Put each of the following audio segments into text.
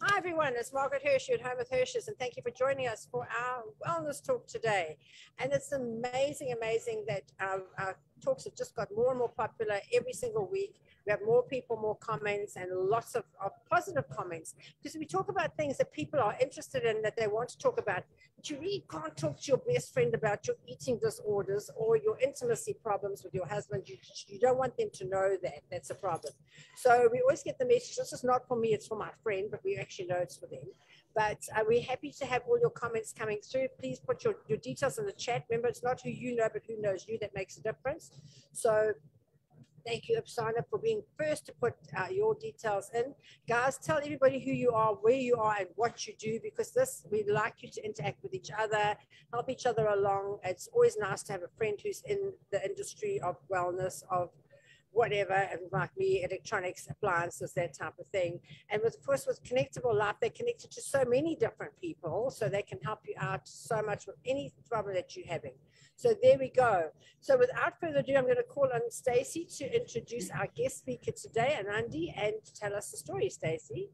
Hi everyone, it's Margaret Hershey at Home with Hershey's, and thank you for joining us for our wellness talk today. And it's amazing that our talks have just got more and more popular every single week. We have more people, more comments, and lots of positive comments, because we talk about things that people are interested in, that they want to talk about. But you really can't talk to your best friend about your eating disorders or your intimacy problems with your husband. You don't want them to know that that's a problem. So we always get the message, this is not for me, it's for my friend, but we actually know it's for them. But we're happy to have all your comments coming through. Please put your details in the chat. Remember, it's not who you know, but who knows you that makes a difference. So thank you, Upsana, for being first to put your details in. Guys, tell everybody who you are, where you are, and what you do, because we'd like you to interact with each other, help each other along. It's always nice to have a friend who's in the industry of wellness, of whatever, and like me, electronics, appliances, that type of thing. And of course, with Connectable Life, they're connected to so many different people, so they can help you out so much with any problem that you're having. So there we go. So without further ado, I'm going to call on Stacey to introduce our guest speaker today, Anandi, and tell us the story, Stacey.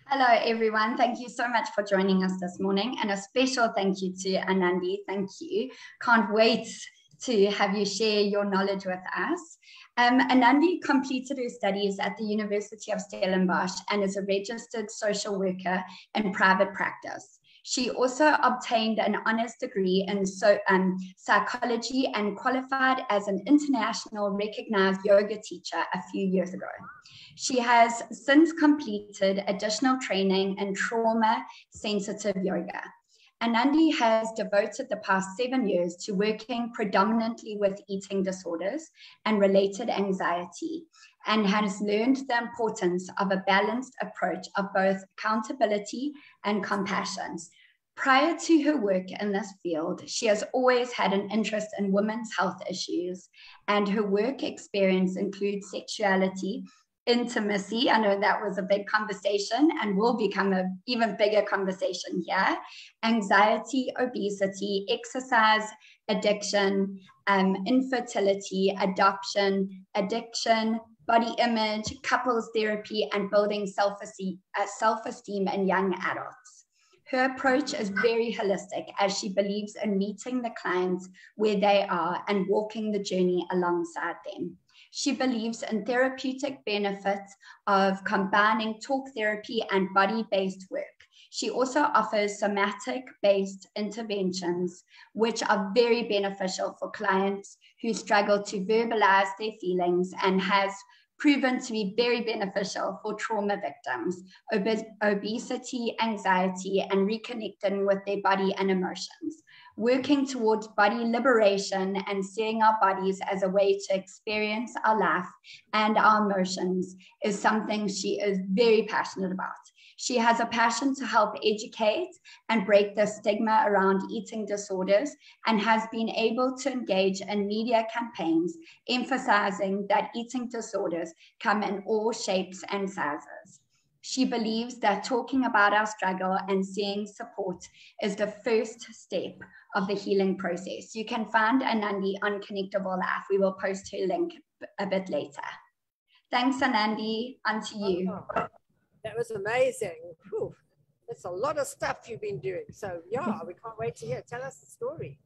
Hello, everyone. Thank you so much for joining us this morning. And a special thank you to Anandi. Thank you. Can't wait to have you share your knowledge with us. Anandi completed her studies at the University of Stellenbosch and is a registered social worker in private practice. She also obtained an honors degree in psychology and qualified as an international recognized yoga teacher a few years ago. She has since completed additional training in trauma-sensitive yoga. Anandi has devoted the past 7 years to working predominantly with eating disorders and related anxiety, and has learned the importance of a balanced approach of both accountability and compassion. Prior to her work in this field, she has always had an interest in women's health issues, and her work experience includes sexuality, intimacy. I know that was a big conversation and will become an even bigger conversation here. Anxiety, obesity, exercise, addiction, infertility, adoption, addiction, body image, couples therapy, and building self-esteem in young adults. Her approach is very holistic, as she believes in meeting the clients where they are and walking the journey alongside them. She believes in therapeutic benefits of combining talk therapy and body-based work. She also offers somatic-based interventions, which are very beneficial for clients who struggle to verbalize their feelings, and has proven to be very beneficial for trauma victims, obesity, anxiety, and reconnecting with their body and emotions. Working towards body liberation and seeing our bodies as a way to experience our life and our emotions is something she is very passionate about. She has a passion to help educate and break the stigma around eating disorders, and has been able to engage in media campaigns emphasizing that eating disorders come in all shapes and sizes. She believes that talking about our struggle and seeing support is the first step of the healing process. You can find Anandi on Connectable Life. We will post her link a bit later. Thanks, Anandi. On to you. Oh, that was amazing. Whew. That's a lot of stuff you've been doing. So yeah, we can't wait to hear. Tell us the story.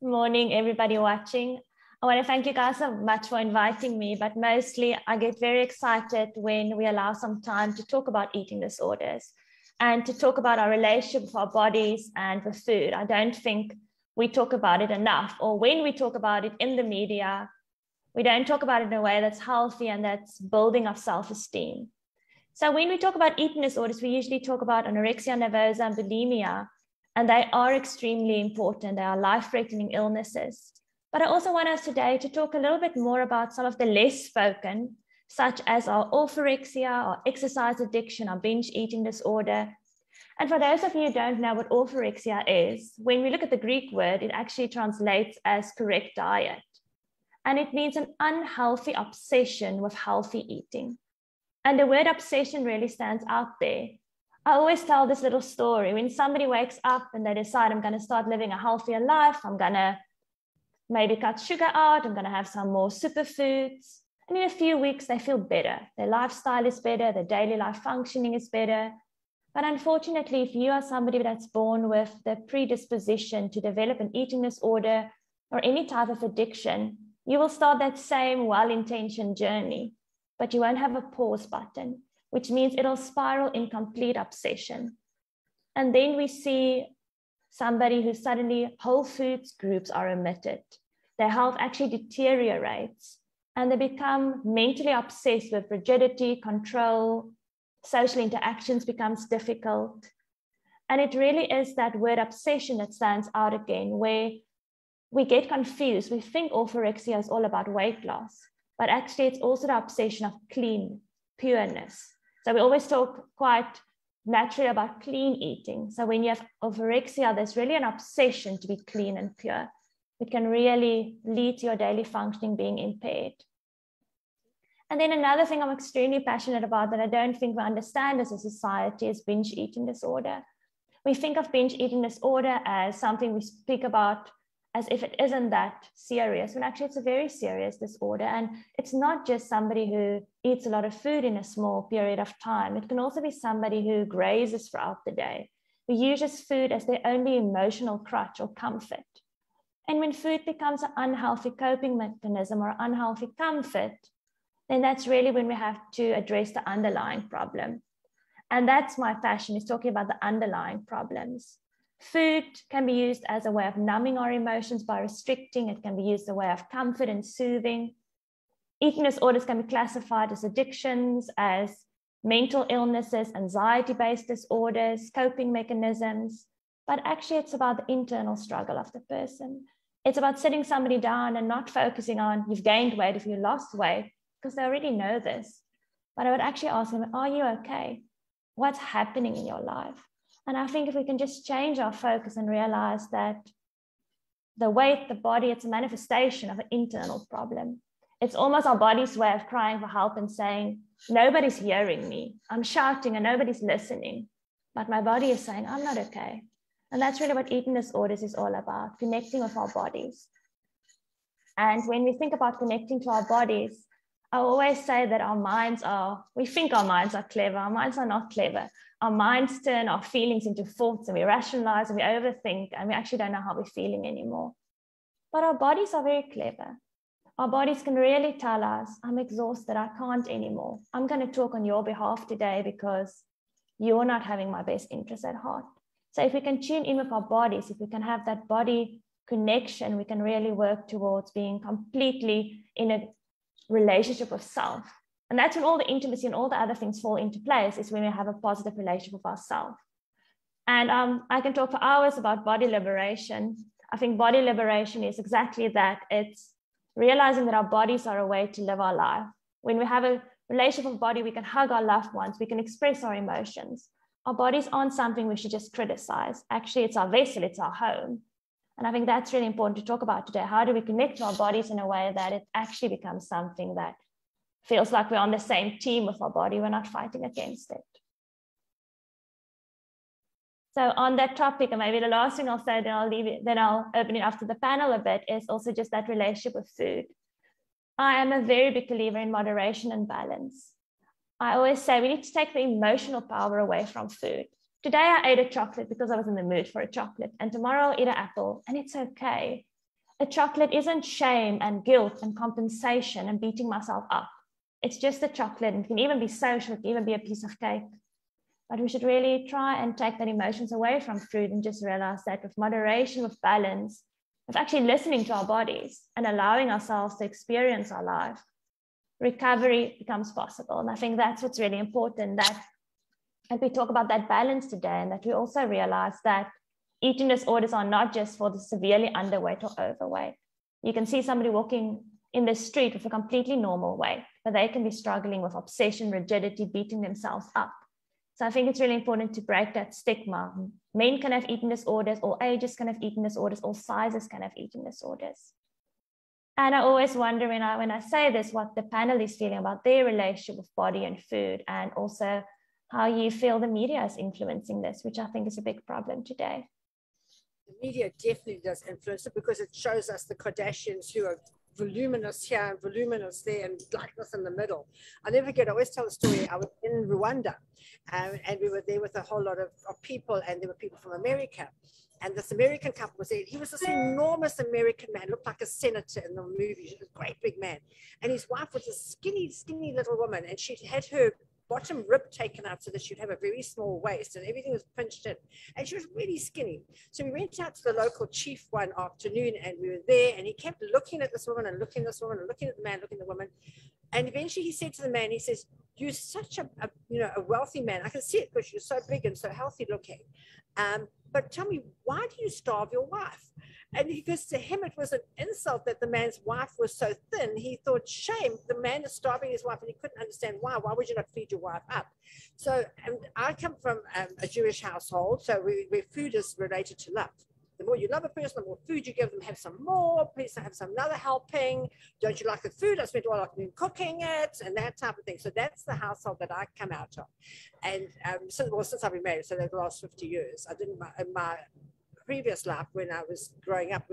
Morning, everybody watching. I want to thank you guys so much for inviting me, but mostly I get very excited when we allow some time to talk about eating disorders and to talk about our relationship with our bodies and with food. I don't think we talk about it enough, or when we talk about it in the media, we don't talk about it in a way that's healthy and that's building our self-esteem. So when we talk about eating disorders, we usually talk about anorexia nervosa and bulimia, and they are extremely important. They are life-threatening illnesses. But I also want us today to talk a little bit more about some of the less spoken, such as our orthorexia, our exercise addiction, our binge eating disorder. And for those of you who don't know what orthorexia is, when we look at the Greek word, it actually translates as correct diet. And it means an unhealthy obsession with healthy eating. And the word obsession really stands out there. I always tell this little story. When somebody wakes up and they decide, I'm going to start living a healthier life, I'm going to maybe cut sugar out, I'm going to have some more superfoods. And in a few weeks, they feel better. Their lifestyle is better, their daily life functioning is better. But unfortunately, if you are somebody that's born with the predisposition to develop an eating disorder or any type of addiction, you will start that same well-intentioned journey, but you won't have a pause button, which means it'll spiral in complete obsession. And then we see somebody who suddenly whole foods groups are omitted. Their health actually deteriorates and they become mentally obsessed with rigidity, control, social interactions becomes difficult. And it really is that word obsession that stands out again, where we get confused. We think orthorexia is all about weight loss, but actually it's also the obsession of clean, pureness. So we always talk quite naturally about clean eating. So when you have orthorexia, there's really an obsession to be clean and pure. It can really lead to your daily functioning being impaired. And then another thing I'm extremely passionate about that I don't think we understand as a society is binge eating disorder. We think of binge eating disorder as something we speak about as if it isn't that serious, when actually it's a very serious disorder. And it's not just somebody who eats a lot of food in a small period of time. It can also be somebody who grazes throughout the day, who uses food as their only emotional crutch or comfort. And when food becomes an unhealthy coping mechanism or unhealthy comfort, then that's really when we have to address the underlying problem. And that's my passion, is talking about the underlying problems. Food can be used as a way of numbing our emotions by restricting. It can be used as a way of comfort and soothing. Eating disorders can be classified as addictions, as mental illnesses, anxiety-based disorders, coping mechanisms. But actually, it's about the internal struggle of the person. It's about sitting somebody down and not focusing on you've gained weight, if you lost weight, because they already know this. But I would actually ask them, are you okay? What's happening in your life? And I think if we can just change our focus and realize that the weight, the body, it's a manifestation of an internal problem. It's almost our body's way of crying for help and saying, nobody's hearing me. I'm shouting and nobody's listening. But my body is saying, I'm not okay. And that's really what eating disorders is all about, connecting with our bodies. And when we think about connecting to our bodies, I always say that we think our minds are clever. Our minds are not clever. Our minds turn our feelings into thoughts and we rationalize and we overthink and we actually don't know how we're feeling anymore. But our bodies are very clever. Our bodies can really tell us, I'm exhausted, I can't anymore. I'm going to talk on your behalf today because you're not having my best interest at heart. So if we can tune in with our bodies, if we can have that body connection, we can really work towards being completely in a relationship with self. And that's when all the intimacy and all the other things fall into place, is when we have a positive relationship with ourselves. And I can talk for hours about body liberation. I think body liberation is exactly that. It's realizing that our bodies are a way to live our life. When we have a relationship with body, we can hug our loved ones, we can express our emotions. Our bodies aren't something we should just criticize. Actually, it's our vessel, it's our home. And I think that's really important to talk about today. How do we connect to our bodies in a way that it actually becomes something that feels like we're on the same team with our body, we're not fighting against it. So on that topic, and maybe the last thing I'll say, then I'll leave it, then I'll open it up to the panel a bit, is also just that relationship with food. I am a very big believer in moderation and balance. I always say we need to take the emotional power away from food. Today I ate a chocolate because I was in the mood for a chocolate, and tomorrow I'll eat an apple, and it's okay. A chocolate isn't shame and guilt and compensation and beating myself up. It's just a chocolate, and it can even be social, it can even be a piece of cake. But we should really try and take that emotions away from food and just realize that with moderation, with balance, with actually listening to our bodies and allowing ourselves to experience our life, recovery becomes possible. And I think that's what's really important, that as we talk about that balance today, and that we also realize that eating disorders are not just for the severely underweight or overweight. You can see somebody walking in the street with a completely normal weight, but they can be struggling with obsession, rigidity, beating themselves up. So I think it's really important to break that stigma. Men can have eating disorders, all ages can have eating disorders, all sizes can have eating disorders. And I always wonder when I say this, what the panel is feeling about their relationship with body and food, and also how you feel the media is influencing this, which I think is a big problem today. The media definitely does influence it, because it shows us the Kardashians who are voluminous here and voluminous there and lightness in the middle. I'll never forget, I always tell the story, I was in Rwanda and we were there with a whole lot of people, and there were people from America. And this American couple was there. He was this enormous American man, looked like a senator in the movie. He was a great big man. And his wife was a skinny, skinny little woman. And she had her bottom rib taken out so that she'd have a very small waist, and everything was pinched in. And she was really skinny. So we went out to the local chief one afternoon, and we were there, and he kept looking at this woman and looking at this woman and looking at the man, looking at the woman. And eventually he said to the man, he says, "You're such a wealthy man. I can see it because you're so big and so healthy looking. But tell me, why do you starve your wife?" And he goes, to him, it was an insult that the man's wife was so thin. He thought, shame, the man is starving his wife, and he couldn't understand why. Why would you not feed your wife up? So I come from a Jewish household, so where food is related to love. The more you love a person, the more food you give them. Have some more, please have some another helping. Don't you like the food? I spent all afternoon cooking it, and that type of thing. So that's the household that I come out of. And since I've been married, so the last 50 years, I didn't, in my previous life, when I was growing up,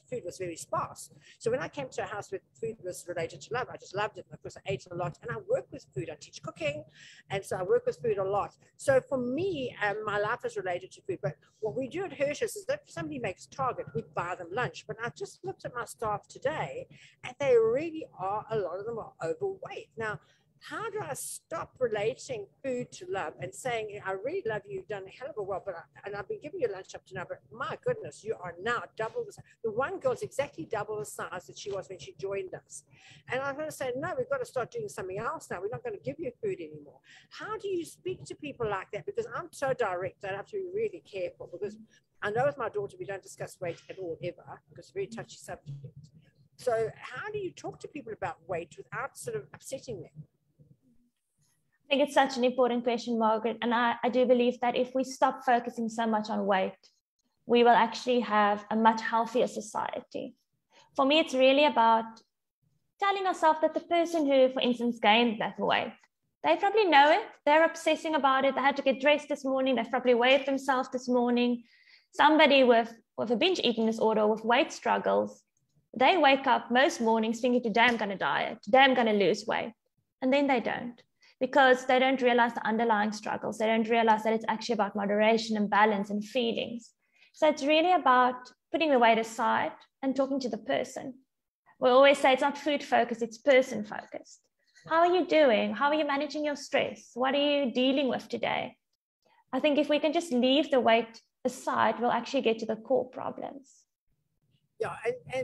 food was very sparse. So when I came to a house where food was related to love, I just loved it. And of course, I ate a lot, and I work with food. I teach cooking, and so I work with food a lot. So for me, my life is related to food. But what we do at Hirsch's is that if somebody makes target, we buy them lunch. But I just looked at my staff today, and they really are, a lot of them are overweight. Now, how do I stop relating food to love and saying, I really love you, you've done a hell of a well, and I've been giving you lunch up to now, but my goodness, you are now double the size. The one girl's exactly double the size that she was when she joined us. And I'm going to say, no, we've got to start doing something else now. We're not going to give you food anymore. How do you speak to people like that? Because I'm so direct, I have to be really careful, because I know with my daughter, we don't discuss weight at all, ever, because it's a very touchy subject. So how do you talk to people about weight without sort of upsetting them? I think it's such an important question, Margaret. And I do believe that if we stop focusing so much on weight, we will actually have a much healthier society. For me, it's really about telling ourselves that the person who, for instance, gained that weight, they probably know it. They're obsessing about it. They had to get dressed this morning. They've probably weighed themselves this morning. Somebody with a binge eating disorder, with weight struggles, they wake up most mornings thinking, today I'm going to diet, today I'm going to lose weight. And then they don't, because they don't realize the underlying struggles. They don't realize that it's actually about moderation and balance and feelings. So it's really about putting the weight aside and talking to the person. We always say it's not food focused, it's person focused. How are you doing? How are you managing your stress? What are you dealing with today? I think if we can just leave the weight aside, we'll actually get to the core problems. Yeah,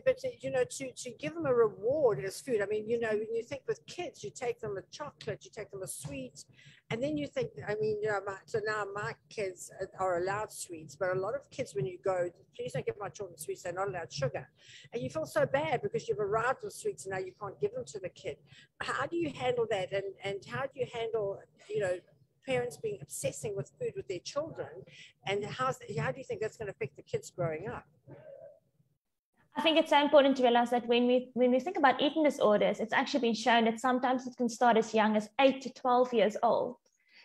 but you know, to give them a reward as food. I mean, you know, when you think with kids, you take them a chocolate, you take them a sweet, and then you think, I mean, you know, so now my kids are allowed sweets, but a lot of kids, when you go, please don't give my children sweets, they're not allowed sugar, and you feel so bad because you've arrived with sweets and now you can't give them to the kid. How do you handle that, and how do you handle, you know, parents being obsessing with food with their children, and how do you think that's going to affect the kids growing up? I think it's so important to realize that when we think about eating disorders, it's actually been shown that sometimes it can start as young as 8 to 12 years old.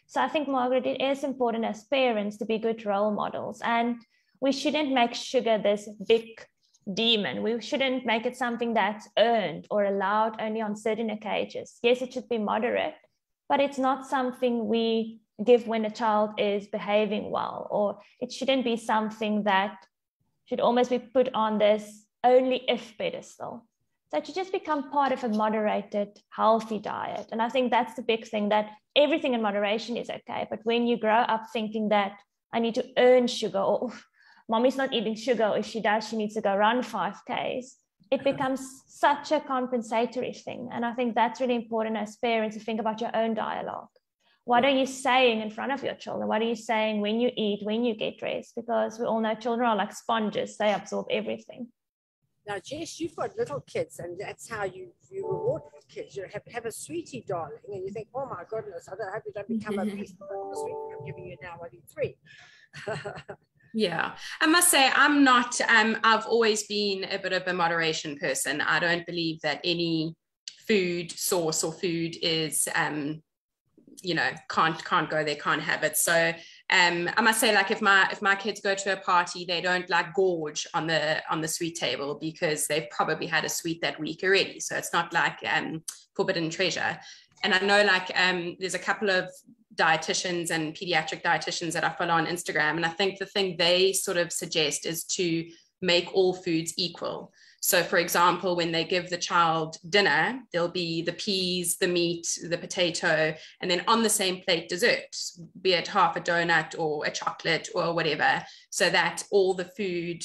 So I think, Margaret, it is important as parents to be good role models, and we shouldn't make sugar this big demon. We shouldn't make it something that's earned or allowed only on certain occasions. Yes, it should be moderate, but it's not something we give when a child is behaving well, or it shouldn't be something that should almost be put on this only if pedestal. So it should just become part of a moderated, healthy diet. And I think that's the big thing, that everything in moderation is okay. But when you grow up thinking that I need to earn sugar, or mommy's not eating sugar, or if she does, she needs to go run 5Ks, it becomes such a compensatory thing. And I think that's really important as parents to think about your own dialogue. What are you saying in front of your children? What are you saying when you eat, when you get dressed? Because we all know children are like sponges. They absorb everything. Now, Jess, you've got little kids, and that's how you reward your kids. You have a sweetie, darling, and you think, oh my goodness, I hope you don't become a beast of the sweetie I'm giving you now, only 3. Yeah, I must say I'm not, I've always been a bit of a moderation person. I don't believe that any food source or food is, you know, can't go there, can't have it. So I must say, like, if my kids go to a party, they don't like gorge on the sweet table because they've probably had a sweet that week already. So it's not like forbidden treasure. And I know, like, there's a couple of dietitians and pediatric dietitians that I follow on Instagram, and I think the thing they sort of suggest is to make all foods equal. So, for example, when they give the child dinner, there'll be the peas, the meat, the potato, and then on the same plate, dessert, be it half a donut or a chocolate or whatever, so that all the food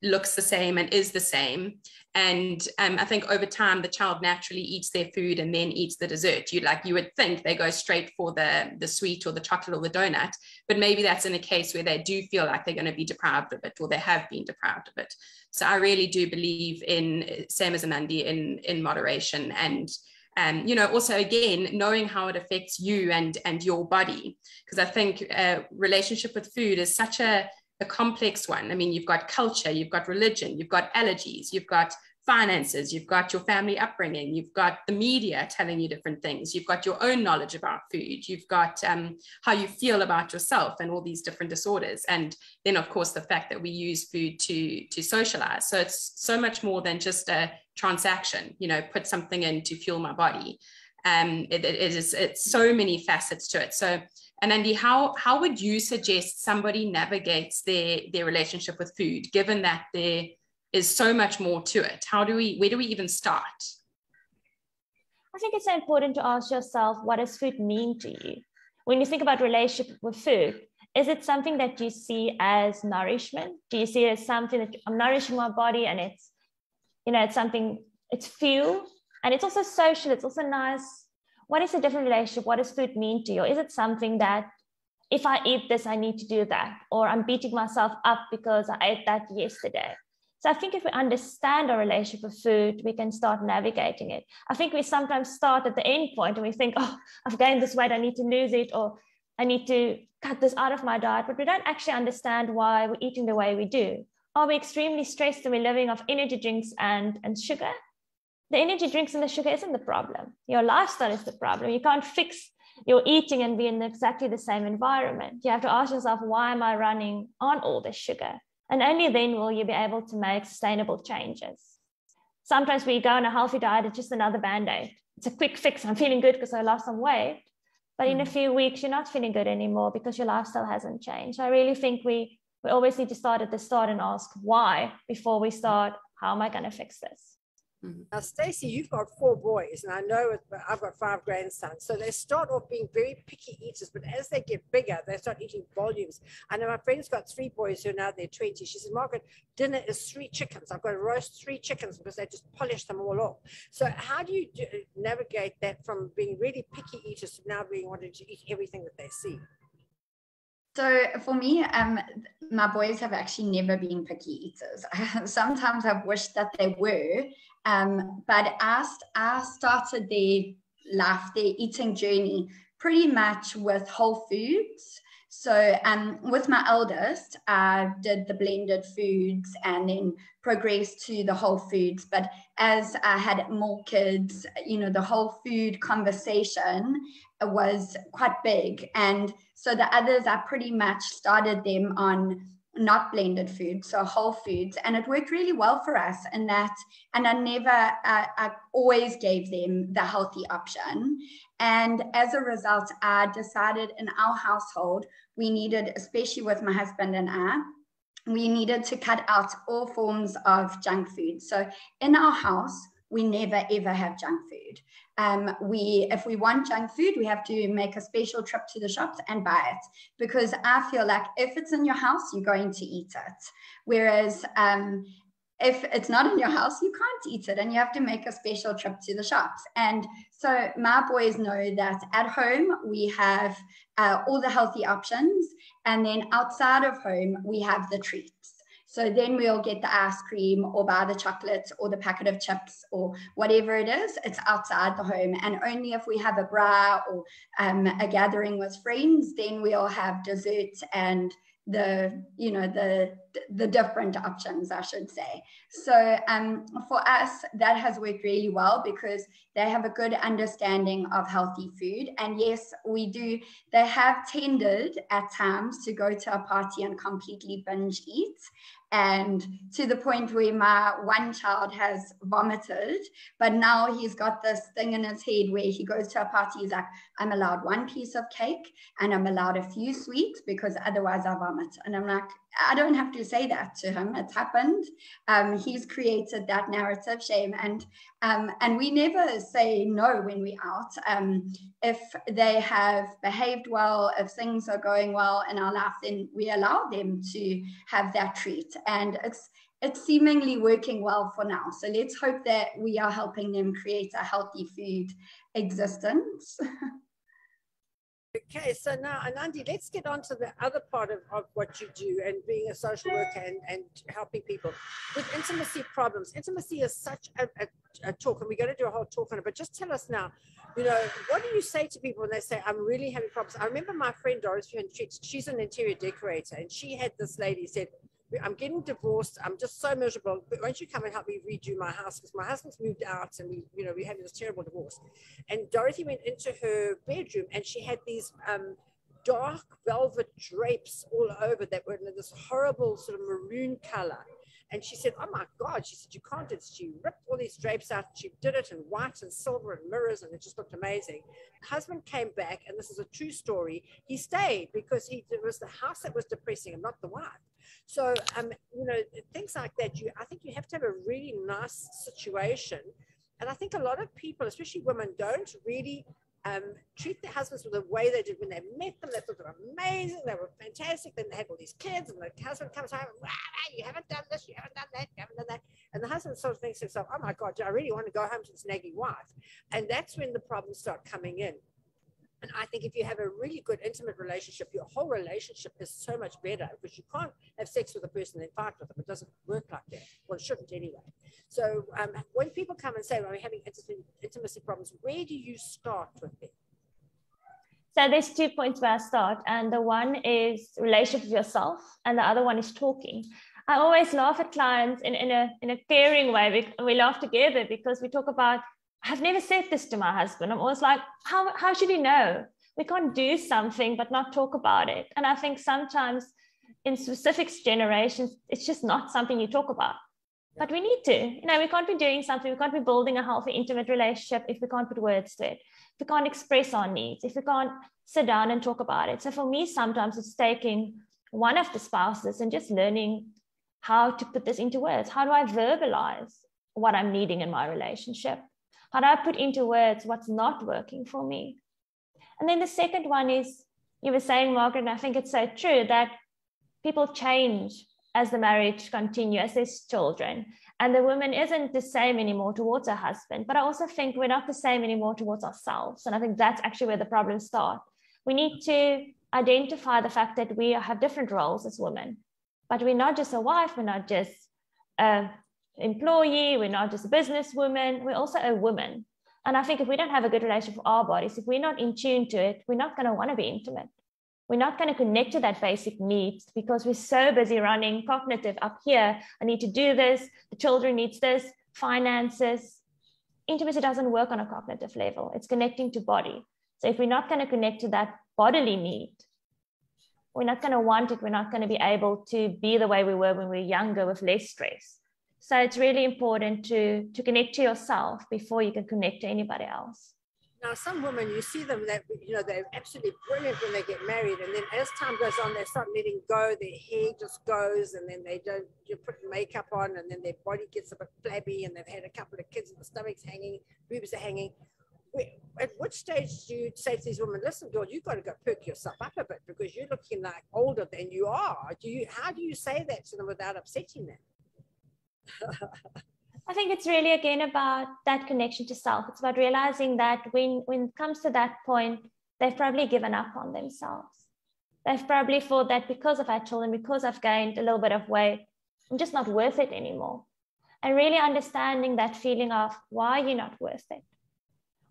looks the same and is the same. And I think over time, the child naturally eats their food and then eats the dessert. You would think they go straight for the sweet or the chocolate or the donut, but maybe that's in a case where they do feel like they're going to be deprived of it, or they have been deprived of it. So I really do believe in, same as Anandi, in moderation, and also, again, knowing how it affects you and your body, because I think relationship with food is such a complex one. I mean, you've got culture, you've got religion, you've got allergies, you've got finances, you've got your family upbringing, you've got the media telling you different things, you've got your own knowledge about food, you've got how you feel about yourself and all these different disorders. And then, of course, the fact that we use food to socialize. So it's so much more than just a transaction, put something in to fuel my body. It's so many facets to it. So, and Anandi, how would you suggest somebody navigates their relationship with food, given that there is so much more to it? Where do we even start? I think it's so important to ask yourself, what does food mean to you? When you think about relationship with food, is it something that you see as nourishment? Do you see it as something that I'm nourishing my body, and it's, it's something, it's fuel, and it's also social, it's also nice? What is a different relationship? What does food mean to you? Is it something that if I eat this, I need to do that, or I'm beating myself up because I ate that yesterday? So I think if we understand our relationship with food, we can start navigating it. I think we sometimes start at the end point and we think, oh, I've gained this weight, I need to lose it, or I need to cut this out of my diet, but we don't actually understand why we're eating the way we do. Are we extremely stressed and we're living off energy drinks and sugar? The energy drinks and the sugar isn't the problem. Your lifestyle is the problem. You can't fix your eating and be in exactly the same environment. You have to ask yourself, why am I running on all this sugar? And only then will you be able to make sustainable changes. Sometimes we go on a healthy diet, it's just another Band-Aid. It's a quick fix. I'm feeling good because I lost some weight. But in a few weeks, you're not feeling good anymore because your lifestyle hasn't changed. I really think we always need to start at the start and ask why before we start, how am I going to fix this? Now, Stacey, you've got 4 boys, and I know I've got 5 grandsons. So they start off being very picky eaters, but as they get bigger, they start eating volumes. I know my friend's got 3 boys who are now they're 20. She says, Margaret, dinner is 3 chickens. I've got to roast 3 chickens because they just polish them all off. So how do you navigate that from being really picky eaters to now being wanting to eat everything that they see? So for me, my boys have actually never been picky eaters. Sometimes I've wished that they were, but I started their eating journey pretty much with whole foods. So with my eldest, I did the blended foods and then progressed to the whole foods. But as I had more kids, the whole food conversation was quite big. And so the others, I pretty much started them on not blended food, so whole foods. And it worked really well for us in that. And I always gave them the healthy option. And as a result, I decided in our household, we needed, especially with my husband and I, we needed to cut out all forms of junk food. So in our house, we never, ever have junk food. If we want junk food, we have to make a special trip to the shops and buy it, because I feel like if it's in your house, you're going to eat it. Whereas if it's not in your house, you can't eat it and you have to make a special trip to the shops. And so my boys know that at home, we have all the healthy options. And then outside of home, we have the treats. So then we'll get the ice cream or buy the chocolate or the packet of chips or whatever it is. It's outside the home. And only if we have a bra or a gathering with friends, then we'll have dessert and the different options, I should say. So for us, that has worked really well because they have a good understanding of healthy food. And yes, they have tended at times to go to a party and completely binge eat. And to the point where my one child has vomited, but now he's got this thing in his head where he goes to a party, he's like, I'm allowed one piece of cake and I'm allowed a few sweets because otherwise I vomit. And I'm like, I don't have to say that to him. It's happened. He's created that narrative, shame. And we never say no when we're out. If they have behaved well, if things are going well in our life, then we allow them to have that treat. And it's seemingly working well for now. So let's hope that we are helping them create a healthy food existence. Okay, so now, Anandi, let's get on to the other part of what you do and being a social worker and helping people with intimacy problems. Intimacy is such a talk, and we're going to do a whole talk on it, but just tell us now, what do you say to people when they say, I'm really having problems? I remember my friend Dorothy, and she's an interior decorator, and she had this lady said, I'm getting divorced. I'm just so miserable. But won't you come and help me redo my house? Because my husband's moved out and we had this terrible divorce. And Dorothy went into her bedroom and she had these dark velvet drapes all over that were in this horrible sort of maroon color. And she said, oh my God, she said, you can't do this. She ripped all these drapes out. She did it in white and silver and mirrors, and it just looked amazing. The husband came back, and this is a true story. He stayed because it was the house that was depressing him, not the wife. So, things like that, I think you have to have a really nice situation. And I think a lot of people, especially women, don't really treat their husbands with the way they did when they met them. They thought they were amazing, they were fantastic, then they had all these kids, and the husband comes home and, wow, you haven't done this, you haven't done that, you haven't done that. And the husband sort of thinks to himself, oh my God, I really want to go home to this naggy wife. And that's when the problems start coming in. And I think if you have a really good intimate relationship, your whole relationship is so much better, because you can't have sex with a person and then fight with them. It doesn't work like that. Well, it shouldn't anyway. So when people come and say, well, we're having intimacy problems, where do you start with them? So there's 2 points where I start. And the one is relationship with yourself, and the other one is talking. I always laugh at clients in a caring way. We laugh together because we talk about, I've never said this to my husband. I'm always like, how should he know? We can't do something but not talk about it. And I think sometimes in specific generations, it's just not something you talk about. But we need to. We can't be doing something. We can't be building a healthy, intimate relationship if we can't put words to it. If we can't express our needs, if we can't sit down and talk about it. So for me, sometimes it's taking one of the spouses and just learning how to put this into words. How do I verbalize what I'm needing in my relationship? How do I put into words what's not working for me? And then the second one is, you were saying, Margaret, and I think it's so true, that people change as the marriage continues, as there's children. And the woman isn't the same anymore towards her husband. But I also think we're not the same anymore towards ourselves. And I think that's actually where the problems start. We need to identify the fact that we have different roles as women. But we're not just a wife, we're not just an employee, we're not just a businesswoman, we're also a woman. And I think if we don't have a good relationship with our bodies, if we're not in tune to it, we're not going to want to be intimate. We're not going to connect to that basic needs because we're so busy running cognitive up here. I need to do this, the children needs this, finances. Intimacy doesn't work on a cognitive level. It's connecting to body. So if we're not going to connect to that bodily need, we're not going to want it. We're not going to be able to be the way we were when we were younger with less stress. So it's really important to connect to yourself before you can connect to anybody else. Now, some women, you see them that, they're absolutely brilliant when they get married. And then as time goes on, they start letting go, their hair just goes, and then you put makeup on, and then their body gets a bit flabby, and they've had a couple of kids and the stomach's hanging, boobs are hanging. At which stage do you say to these women, listen, girl, you've got to go perk yourself up a bit because you're looking like older than you are? How do you say that to them without upsetting them? I think it's really, again, about that connection to self. It's about realizing that when it comes to that point, they've probably given up on themselves. They've probably thought that because I've had children, because I've gained a little bit of weight, I'm just not worth it anymore. And really understanding that feeling of why you're not worth it.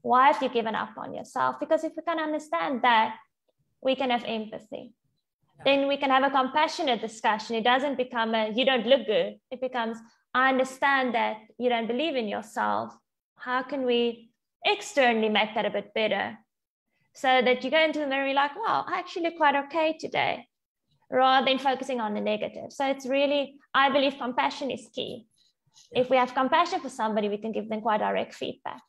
Why have you given up on yourself? Because if we can understand that, we can have empathy. then we can have a compassionate discussion. It doesn't become a, you don't look good. It becomes, I understand that you don't believe in yourself. How can we externally make that a bit better? So that you go into the mirror and you're like, wow, I actually look quite okay today, rather than focusing on the negative. So it's really, I believe compassion is key. If we have compassion for somebody, we can give them quite direct feedback.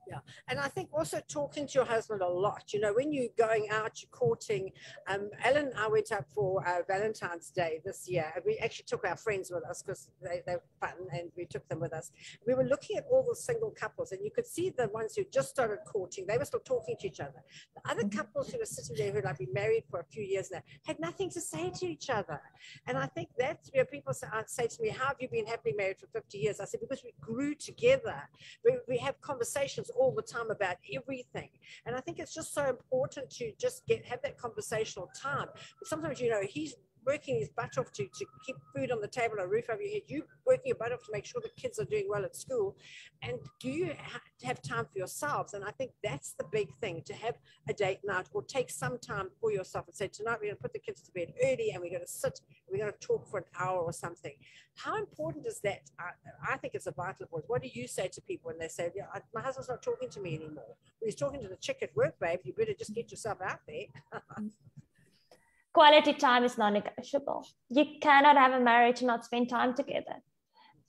Yeah, and I think also talking to your husband a lot, you know, when you're going out, you're courting. Ellen and I went out for Valentine's Day this year. We actually took our friends with us because they're fun, and we took them with us. We were looking at all the single couples, and you could see the ones who just started courting, they were still talking to each other. The other couples who were sitting there who had been married for a few years now had nothing to say to each other. And I think that's where people say to me, how have you been happily married for 50 years? I said, because we grew together. We have conversations all the time about everything, and I think it's just so important to just have that conversational time. But sometimes, you know, he's working his butt off to keep food on the table, a roof over your head. You working your butt off to make sure the kids are doing well at school, and do you have time for yourselves? And I think that's the big thing, to have a date night or take some time for yourself and say, tonight we're going to put the kids to bed early and we're going to sit, we're going to talk for an hour or something. How important is that? I think it's a vital point. What do you say to people when they say, yeah, my husband's not talking to me anymore? Well, he's talking to the chick at work, babe. You better just get yourself out there. Quality time is non-negotiable. You cannot have a marriage and not spend time together.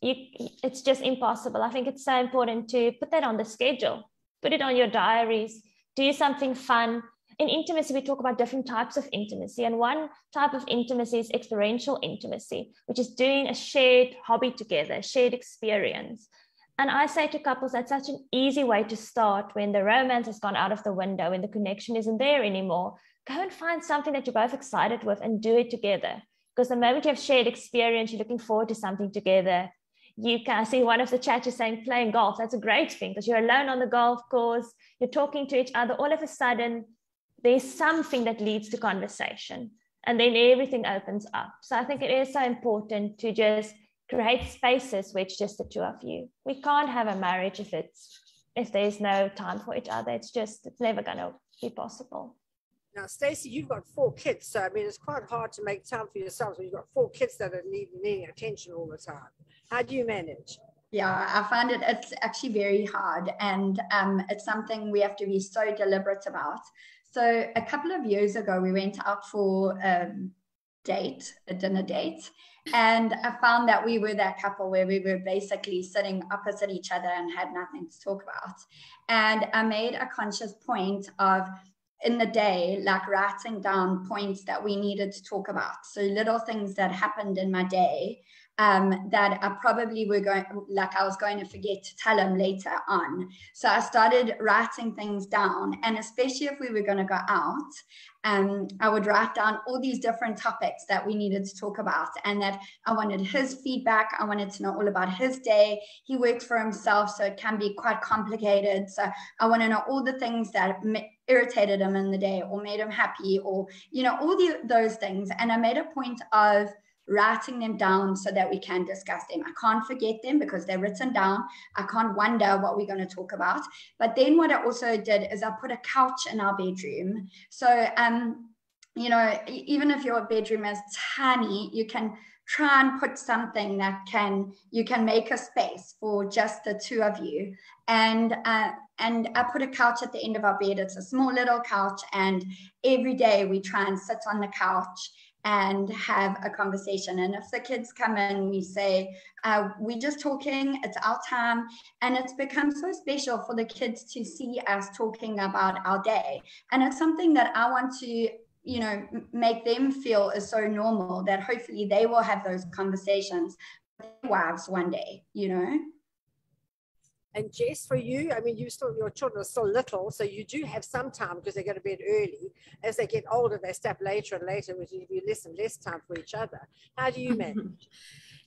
It's just impossible. I think it's so important to put that on the schedule, put it on your diaries, do something fun. In intimacy, we talk about different types of intimacy, and one type of intimacy is experiential intimacy, which is doing a shared hobby together, shared experience. And I say to couples, that's such an easy way to start when the romance has gone out of the window, when the connection isn't there anymore. Go and find something that you're both excited with and do it together. Because the moment you have shared experience, you're looking forward to something together. You can see one of the chats is saying playing golf. That's a great thing because you're alone on the golf course. You're talking to each other. All of a sudden, there's something that leads to conversation. And then everything opens up. So I think it is so important to just create spaces where it's just the two of you. We can't have a marriage if there's no time for each other. It's never going to be possible. Now, Stacey, you've got 4 kids, so I mean, it's quite hard to make time for yourselves when you've got 4 kids that are needing attention all the time. How do you manage? Yeah, I find it's actually very hard, and it's something we have to be so deliberate about. So a couple of years ago, we went out for a dinner date, and I found that we were that couple where we were basically sitting opposite each other and had nothing to talk about. And I made a conscious point of, in the day, like writing down points that we needed to talk about. So little things that happened in my day that I probably I was going to forget to tell him later on. So I started writing things down, and especially if we were going to go out, I would write down all these different topics that we needed to talk about, and that I wanted his feedback. I wanted to know all about his day. He works for himself, so it can be quite complicated. So I want to know all the things that irritated him in the day or made him happy, or, you know, all those things. And I made a point of writing them down so that we can discuss them. I can't forget them because they're written down. I can't wonder what we're going to talk about. But then what I also did is I put a couch in our bedroom. So, you know, even if your bedroom is tiny, you can try and put something that you can make a space for just the two of you. And I put a couch at the end of our bed. It's a small little couch, and every day we try and sit on the couch and have a conversation. And if the kids come in, we say, we're just talking, it's our time. And it's become so special for the kids to see us talking about our day. And it's something that I want to, you know, make them feel is so normal that hopefully they will have those conversations with their wives one day, you know. And Jess, for you, I mean, your children are still little, so you do have some time because they go to bed early. As they get older, they stay up later and later, which will be less and less time for each other. How do you manage?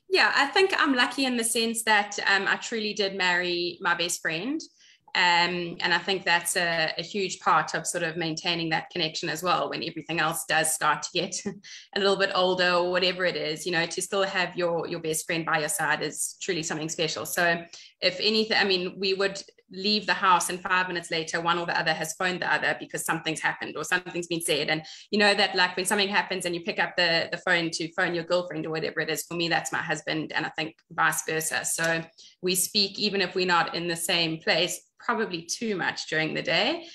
Yeah, I think I'm lucky in the sense that I truly did marry my best friend. And I think that's a huge part of sort of maintaining that connection as well when everything else does start to get a little bit older or whatever it is, you know, to still have your best friend by your side is truly something special. So if anything, I mean, we would leave the house and 5 minutes later, one or the other has phoned the other because something's happened or something's been said. And you know that like when something happens and you pick up the phone to phone your girlfriend or whatever it is, for me, that's my husband. And I think vice versa. So we speak, even if we're not in the same place, probably too much during the day,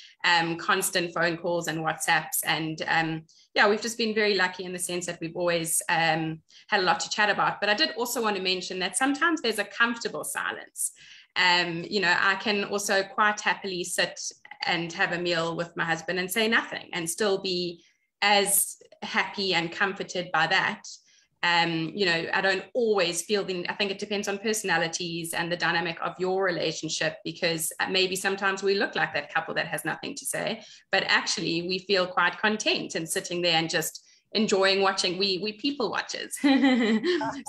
constant phone calls and WhatsApps. And yeah, we've just been very lucky in the sense that we've always had a lot to chat about. But I did also want to mention that sometimes there's a comfortable silence. You know, I can also quite happily sit and have a meal with my husband and say nothing and still be as happy and comforted by that. You know, I don't always feel I think it depends on personalities and the dynamic of your relationship, because maybe sometimes we look like that couple that has nothing to say, but actually we feel quite content and sitting there and just enjoying watching. We people watchers.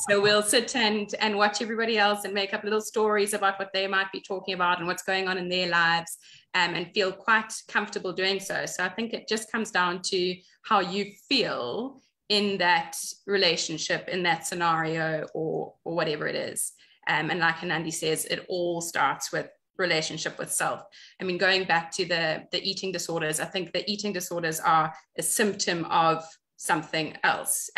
So we'll sit and watch everybody else and make up little stories about what they might be talking about and what's going on in their lives, and feel quite comfortable doing so. So I think it just comes down to how you feel in that relationship, in that scenario, or whatever it is. And like Anandi says, it all starts with relationship with self. I mean, going back to the eating disorders, I think the eating disorders are a symptom of something else.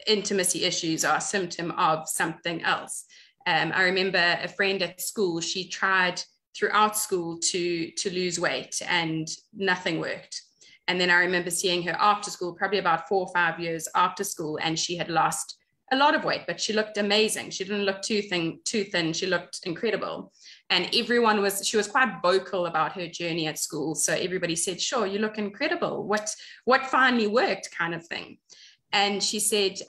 Intimacy issues are a symptom of something else. I remember a friend at school, she tried throughout school to lose weight and nothing worked. And then I remember seeing her after school, probably about 4 or 5 years after school, and she had lost a lot of weight, but she looked amazing. She didn't look too thin. She looked incredible. And she was quite vocal about her journey at school. So everybody said, sure, you look incredible. What finally worked, kind of thing. And she said,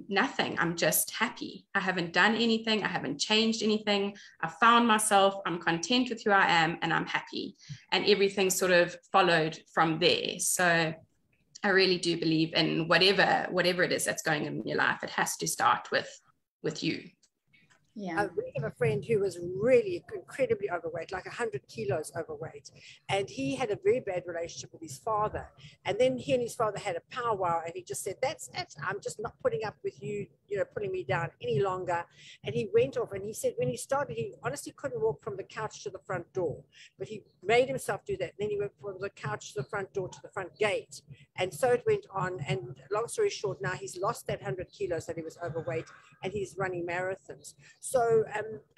nothing. I'm just happy. I haven't done anything. I haven't changed anything. I found myself. I'm content with who I am, and I'm happy. And everything sort of followed from there. So I really do believe in whatever it is that's going on in your life, it has to start with you. Yeah. We have a friend who was really incredibly overweight, like 100 kilos overweight. And he had a very bad relationship with his father. And then he and his father had a powwow, and he just said, that's it. I'm just not putting up with you, putting me down any longer. And he went off, and he said when he started, he honestly couldn't walk from the couch to the front door, but he made himself do that. And then he went from the couch to the front door to the front gate. And so it went on. And long story short, now he's lost that 100 kilos that he was overweight, and he's running marathons. So,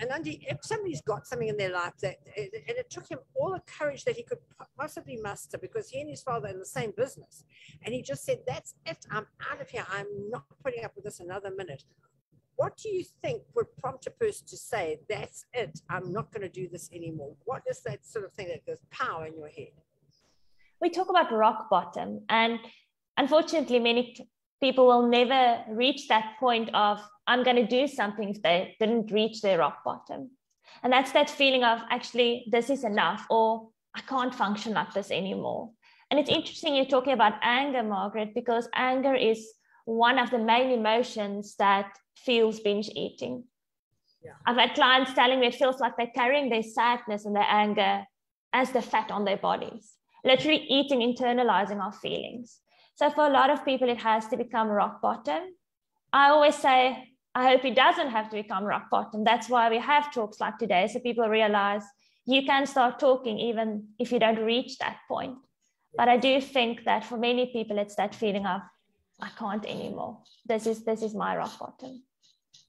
Anandi, if somebody's got something in their life and it took him all the courage that he could possibly muster, because he and his father are in the same business, and he just said, that's it, I'm out of here, I'm not putting up with this another minute. What do you think would prompt a person to say, that's it, I'm not going to do this anymore? What is that sort of thing that goes pow in your head? We talk about rock bottom, and unfortunately many people will never reach that point of, I'm going to do something, if they didn't reach their rock bottom. And that's that feeling of, actually, this is enough, or I can't function like this anymore. And it's interesting you're talking about anger, Margaret, because anger is one of the main emotions that fuels binge eating. Yeah. I've had clients telling me it feels like they're carrying their sadness and their anger as the fat on their bodies, literally eating, internalizing our feelings. So for a lot of people, it has to become rock bottom. I always say, I hope it doesn't have to become rock bottom. That's why we have talks like today, so people realize you can start talking even if you don't reach that point. But I do think that for many people, it's that feeling of, I can't anymore. This is my rock bottom.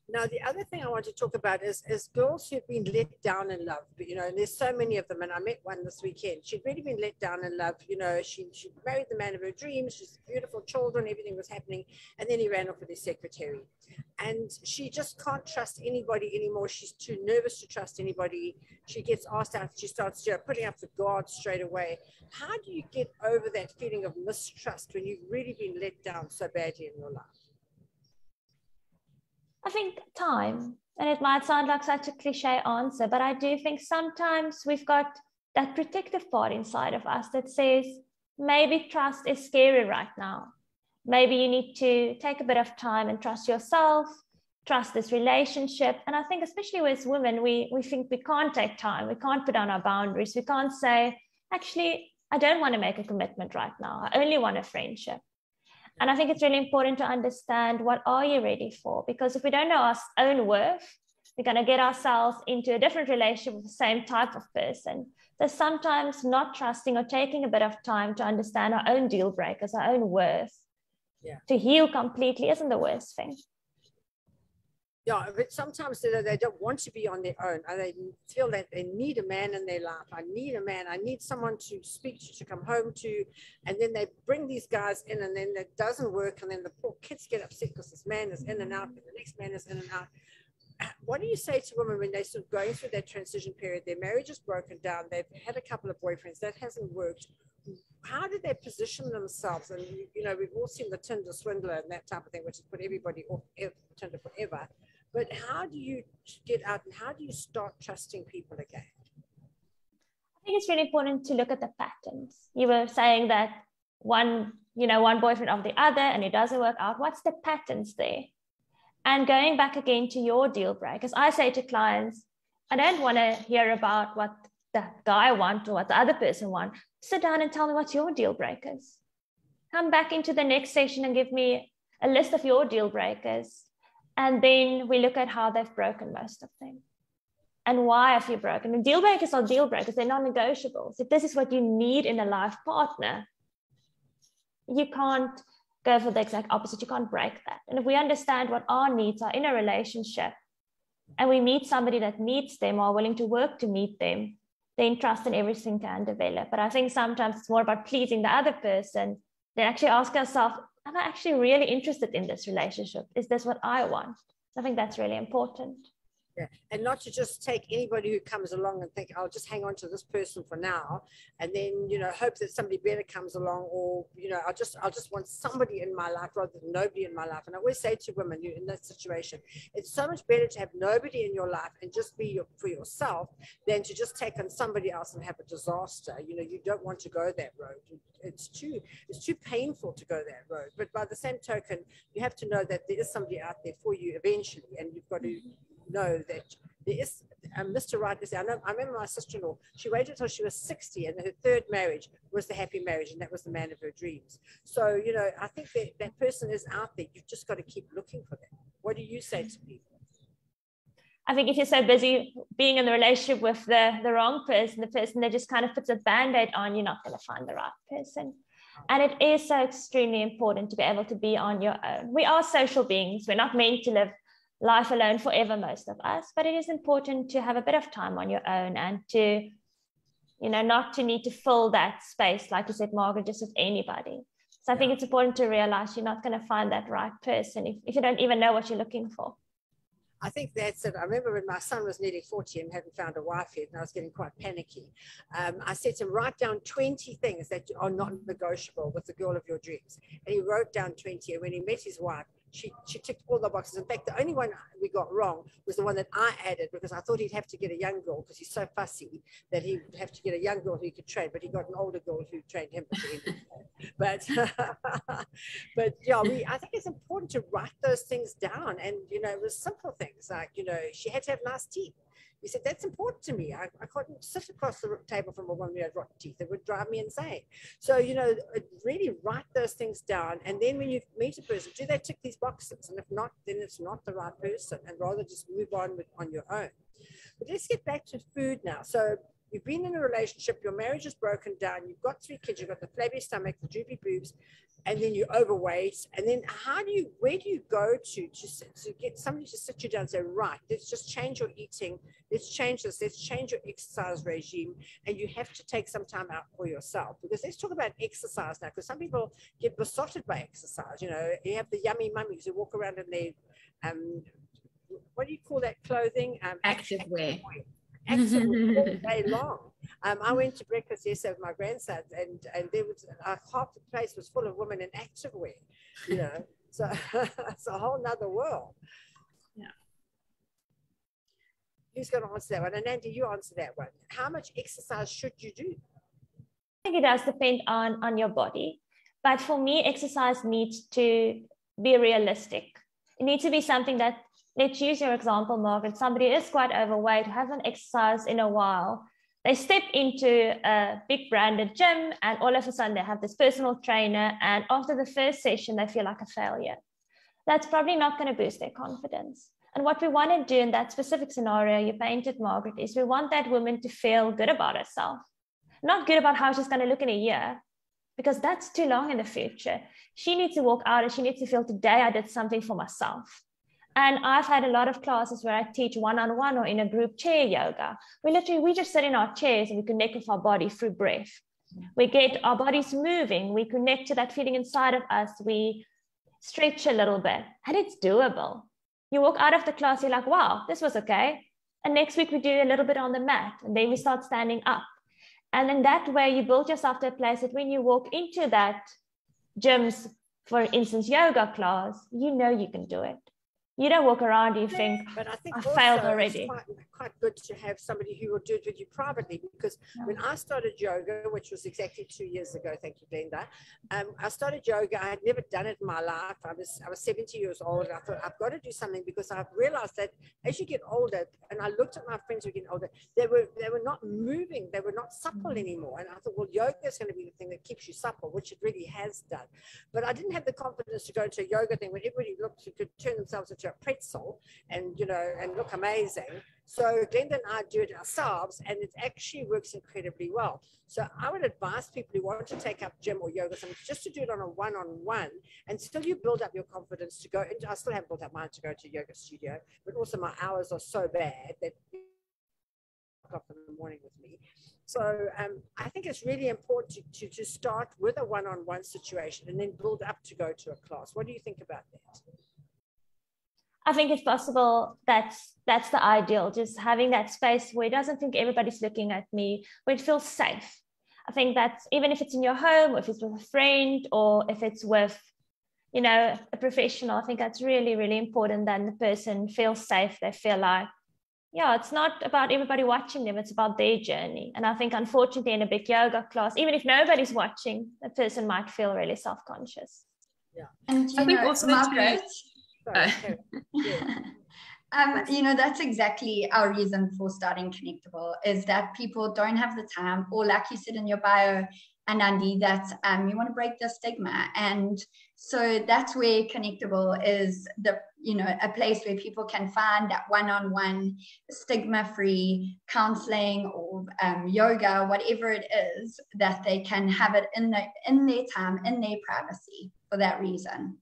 Now, the other thing I want to talk about is girls who've been let down in love, and there's so many of them. And I met one this weekend. She'd really been let down in love. She married the man of her dreams. She's beautiful children. Everything was happening. And then he ran off with his secretary. And she just can't trust anybody anymore. She's too nervous to trust anybody. She gets asked out. She starts putting up the guard straight away. How do you get over that feeling of mistrust when you've really been let down so badly in your life? I think time, and it might sound like such a cliche answer, but I do think sometimes we've got that protective part inside of us that says, maybe trust is scary right now. Maybe you need to take a bit of time and trust yourself, trust this relationship. And I think especially as women, we think we can't take time. We can't put down our boundaries. We can't say, actually, I don't want to make a commitment right now. I only want a friendship. And I think it's really important to understand, what are you ready for? Because if we don't know our own worth, we're going to get ourselves into a different relationship with the same type of person. So sometimes not trusting or taking a bit of time to understand our own deal breakers, our own worth, to heal completely isn't the worst thing. Yeah, but sometimes they don't want to be on their own. They feel that they need a man in their life. I need a man. I need someone to speak to come home to. And then they bring these guys in, and then it doesn't work. And then the poor kids get upset because this man is in and out, and the next man is in and out. What do you say to women when they're sort of going through that transition period? Their marriage is broken down. They've had a couple of boyfriends. That hasn't worked. How do they position themselves? And, you know, we've all seen the Tinder swindler and that type of thing, which has put everybody off Tinder forever. But how do you get out and how do you start trusting people again? I think it's really important to look at the patterns. You were saying that one boyfriend of the other and it doesn't work out. What's the patterns there? And going back again to your deal breakers, I say to clients, I don't want to hear about what the guy wants or what the other person wants. Sit down and tell me what's your deal breakers. Come back into the next session and give me a list of your deal breakers. And then we look at how they've broken most of them. And why have you broken? And deal breakers are deal breakers. They're non-negotiables. If this is what you need in a life partner, you can't go for the exact opposite. You can't break that. And if we understand what our needs are in a relationship, and we meet somebody that meets them or are willing to work to meet them, then trust and everything can develop. But I think sometimes it's more about pleasing the other person than actually ask ourselves, am I actually really interested in this relationship? Is this what I want? I think that's really important. Yeah. And not to just take anybody who comes along and think, I'll just hang on to this person for now, and then, you know, hope that somebody better comes along, or, you know, I'll just want somebody in my life rather than nobody in my life. And I always say to women, you in that situation, it's so much better to have nobody in your life and just be for yourself than to just take on somebody else and have a disaster. You know, you don't want to go that road. It's too painful to go that road. But by the same token, you have to know that there is somebody out there for you eventually, and you've got to know that there is Mr. Right is there. I remember my sister-in-law, she waited until she was 60, and her third marriage was the happy marriage, and that was the man of her dreams. So, you know, I think that person is out there. You've just got to keep looking for them. What do you say to people? I think if you're so busy being in the relationship with the wrong person, the person that just kind of puts a band-aid on, you're not going to find the right person. And it is so extremely important to be able to be on your own. We are social beings. We're not meant to live life alone forever, most of us, but it is important to have a bit of time on your own and to, you know, not to need to fill that space, like you said, Margaret, just with anybody. So I think it's important to realize you're not going to find that right person if you don't even know what you're looking for. I think that's it. I remember when my son was nearly 40 and hadn't found a wife yet, and I was getting quite panicky. I said to him, write down 20 things that are not negotiable with the girl of your dreams. And he wrote down 20. And when he met his wife, she ticked all the boxes. In fact, the only one we got wrong was the one that I added, because I thought he'd have to get a young girl, because he's so fussy that he would have to get a young girl who he could train, but he got an older girl who trained him. But yeah, I think it's important to write those things down. And, you know, it was simple things like, you know, she had to have nice teeth. He said, that's important to me. I couldn't sit across the table from a woman who had rotten teeth. It would drive me insane. So, you know, really write those things down. And then when you meet a person, do they tick these boxes? And if not, then it's not the right person, and rather just move on on your own. But let's get back to food now. So you've been in a relationship, your marriage is broken down, you've got 3 kids, you've got the flabby stomach, the droopy boobs, and then you're overweight. And then where do you go to get somebody to sit you down and say, right, let's just change your eating, let's change this, let's change your exercise regime, and you have to take some time out for yourself. Because let's talk about exercise now, because some people get besotted by exercise. You know, you have the yummy mummies who walk around in their, what do you call that clothing? Active wear. Active all day long. I went to breakfast yesterday with my grandsons, and there was half the place was full of women in activewear, you know. So it's a whole nother world. Yeah. Who's going to answer that one? And Anandi, you answer that one. How much exercise should you do? I think it does depend on your body, but for me, exercise needs to be realistic. It needs to be something that, let's use your example, Margaret. Somebody is quite overweight, hasn't exercised in a while. They step into a big branded gym, and all of a sudden they have this personal trainer, and after the first session, they feel like a failure. That's probably not going to boost their confidence. And what we want to do in that specific scenario you painted, Margaret, is we want that woman to feel good about herself, not good about how she's going to look in a year, because that's too long in the future. She needs to walk out and she needs to feel, today I did something for myself. And I've had a lot of classes where I teach one-on-one or in a group chair yoga. We just sit in our chairs and we connect with our body through breath. We get our bodies moving. We connect to that feeling inside of us. We stretch a little bit, and it's doable. You walk out of the class, you're like, wow, this was okay. And next week we do a little bit on the mat, and then we start standing up. And in that way, you build yourself to a place that when you walk into that gym's, for instance, yoga class, you know you can do it. You don't walk around and you think, but I think I failed already. It's quite good to have somebody who will do it with you privately, because when I started yoga, which was exactly 2 years ago, thank you, Glenda, I started yoga. I had never done it in my life. I was 70 years old. And I thought, I've got to do something, because I've realized that as you get older, and I looked at my friends who are getting older, they were not moving. They were not supple anymore. And I thought, well, yoga is going to be the thing that keeps you supple, which it really has done. But I didn't have the confidence to go into a yoga thing when everybody looked, who could turn themselves into a pretzel and, you know, and look amazing. So Glenda and I do it ourselves, and it actually works incredibly well. So I would advise people who want to take up gym or yoga something just to do it on a one-on-one, and still you build up your confidence to go into. I still haven't built up mine to go to a yoga studio, but also my hours are so bad that o'clock in the morning with me. So I think it's really important to start with a one-on-one situation and then build up to go to a class. What do you think about that? I think if possible, that's the ideal, just having that space where it doesn't think everybody's looking at me, where it feels safe. I think that's, even if it's in your home, or if it's with a friend, or if it's with, you know, a professional, I think that's really, really important that the person feels safe. They feel like, yeah, it's not about everybody watching them, it's about their journey. And I think, unfortunately, in a big yoga class, even if nobody's watching, the person might feel really self-conscious. Yeah. And I think also Margaret, Yes. you know, that's exactly our reason for starting Connectable, is that people don't have the time, or like you said in your bio, Anandi, that you want to break the stigma. And so that's where Connectable is, the, you know, a place where people can find that one-on-one stigma-free counseling or yoga, whatever it is, that they can have it in their time, in their privacy, for that reason.